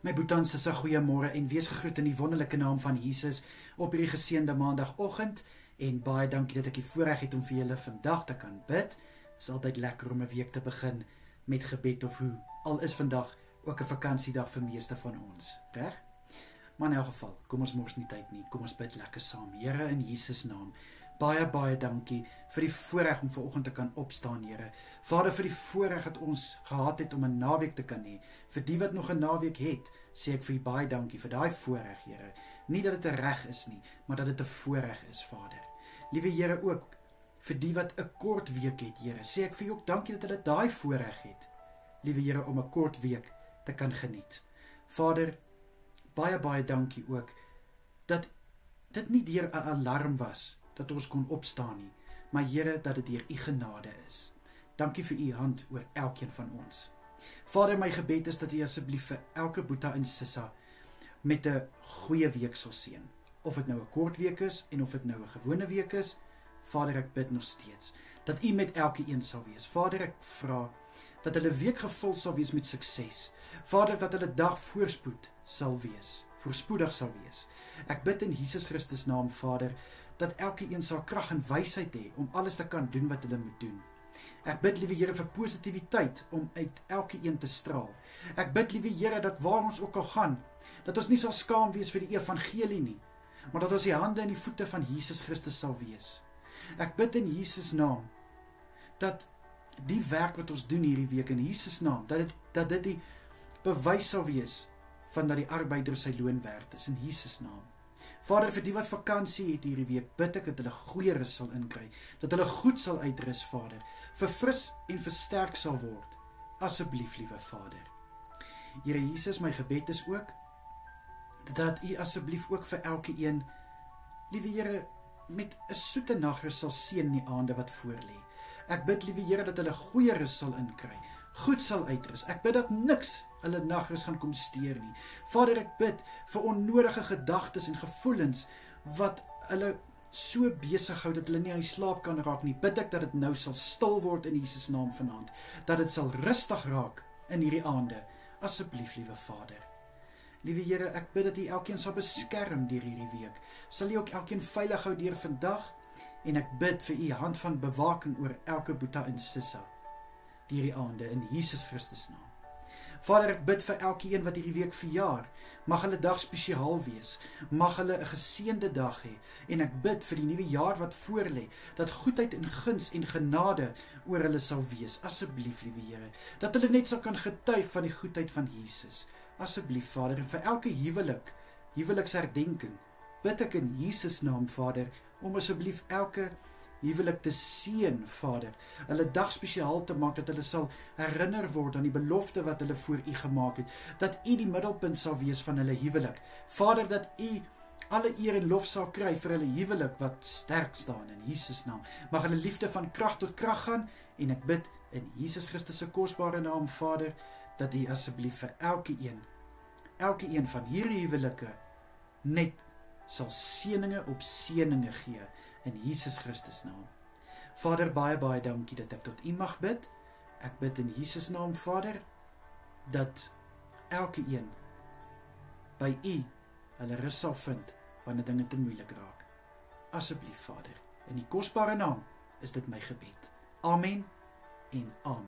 My Boetans is 'n goeiemôre en wees gegroet in die wonderlike naam van Jesus op hierdie geseënde maandagoggend en baie dankie dat ek die voorreg het om vir julle vandag te kan bid. Dit is altyd lekker om 'n week te begin met gebed of hoe. Al is vandag ook 'n vakansiedag vir meeste van ons, reg? Maar in elk geval, kom ons mors nie tyd nie. Kom ons bid lekker saam. Here, in Jesus naam, baie dankie vir die voorreg om vanoggend te kan opstaan, Here. Vader, vir die voorreg dat ons gehad het om 'n naweek te kan hê. Vir die wat nog 'n naweek het, sê ek vir u baie dankie vir daai voorreg, Here. Nie dat dit 'n reg is nie, maar dat dit 'n voorreg is, Vader. Liewe Here, ook vir die wat 'n kort week het, Here, sê ek vir u ook dankie dat hulle daai voorreg het. Liewe Here, om 'n kort week te kan geniet. Vader, baie dankie ook dat dit nie deur 'n alarm was dat ons kon opstaan nie, maar Here, dat dit deur u genade is. Dankie vir u hand oor elkeen van ons. Vader, my gebed is dat u asseblief vir elke Boeta en Sissa met 'n goeie week sal seën. Of dit nou 'n kort week is en of dit nou 'n gewone week is, Vader, ek bid nog steeds dat u met elke een sal wees. Vader, ek vra dat hulle week gevul sal wees met sukses. Vader, dat hulle dag voorspoedig sal wees. Ek bid in Jesus Christus naam, Vader, dat elke een sal krag en wysheid hê om alles te kan doen wat hulle moet doen. Ek bid, liewe Here, vir positiwiteit om uit elke een te straal. Ek bid, liewe Here, dat waar ons ook al gaan, dat ons nie sal skaam wees vir die evangelie nie, maar dat ons die hande en die voete van Jesus Christus sal wees. Ek bid in Jesus naam, dat die werk wat ons doen hierdie week in Jesus naam, dat dit die bewys sal wees van dat die arbeider sy loon werd is, in Jesus naam. Vader, vir die wat vakansie het hierdie week, bid ek dat hulle goeie rus sal inkry, dat hulle goed sal uitrus, Vader, verfris en versterk sal word, asseblief, liewe Vader. Here Jesus, my gebed is ook, dat u asseblief ook vir elke een, liewe Here, met 'n soete nagrus sal seën in die aande wat voorlê. Ek bid, liewe Here, dat hulle goeie rus sal inkry, goed sal uitrus. Ek bid dat niks hulle nagrus gaan kom steur nie. Vader, ek bid vir onnodige gedagtes en gevoelens wat hulle so besig hou dat hulle nie aan die slaap kan raak nie. Bid ek dat dit nou sal stil word in Jesus naam vanaand, dat dit sal rustig raak in hierdie aande. Asseblief, liewe Vader. Liewe Here, ek bid dat u elkeen sal beskerm deur hierdie week. Sal u ook elkeen veilig hou deur vandag, en ek bid vir u hand van bewaking oor elke Boeta en Sissa deur die aande in Jesus Christus naam. Vader, ek bid vir elkeen wat hierdie week verjaar, mag hulle dag spesiaal wees, mag hulle 'n geseënde dag hê, en ek bid vir die nuwe jaar wat voorlê, dat goedheid en guns en genade oor hulle sal wees, asseblief, liewe Here, dat hulle net sal kan getuig van die goedheid van Jesus, asseblief, Vader, en vir elke huweliksherdenking, bid ek in Jesus naam, Vader, om asseblief elke huwelik te seën, Vader, hulle dag spesiaal te maak, dat hulle sal herinner word aan die belofte wat hulle voor u gemaak het, dat u die middelpunt sal wees van hulle huwelik. Vader, dat u alle eer en lof sal kry vir hulle huwelik wat sterk staan in Jesus naam. Mag hulle liefde van krag tot krag gaan, en ek bid in Jesus Christus se kosbare naam, Vader, dat u asseblief vir elke een van hierdie huwelike net sal seëninge op seëninge gee in Jesus Christus naam. Vader, baie dankie dat ek tot u mag bid. Ek bid in Jesus naam, Vader, dat elke een by u hulle rus sal vind wanneer dinge te moeilik raak. Asseblief, Vader, in die kosbare naam is dit my gebed. Amen en amen.